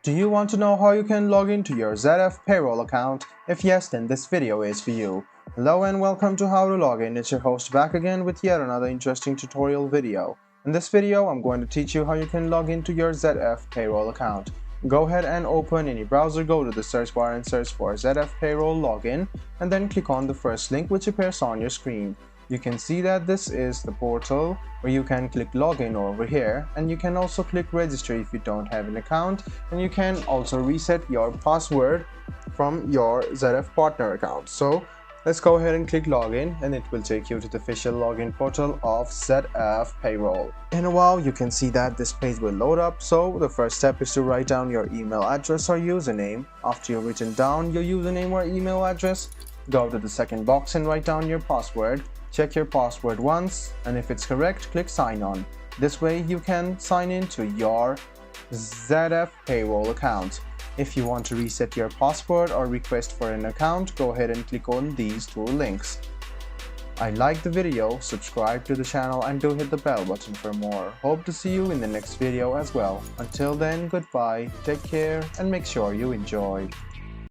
Do you want to know how you can log into your ZF Payroll account? If yes, then this video is for you. Hello and welcome to How to Login. It's your host back again with yet another interesting tutorial video. In this video, I'm going to teach you how you can log into your ZF Payroll account. Go ahead and open any browser, go to the search bar and search for ZF Payroll Login, and then click on the first link which appears on your screen. You can see that this is the portal where you can click login over here, and you can also click register if you don't have an account, and you can also reset your password from your ZF partner account. So let's go ahead and click login, and it will take you to the official login portal of ZF Payroll. In a while you can see that this page will load up, so the first step is to write down your email address or username. After you've written down your username or email address, go to the second box and write down your password. Check your password once, and if it's correct, click sign on. This way you can sign in to your ZF Payroll account. If you want to reset your password or request for an account, go ahead and click on these two links. I like the video, subscribe to the channel, and do hit the bell button for more. Hope to see you in the next video as well. Until then, goodbye, take care, and make sure you enjoy.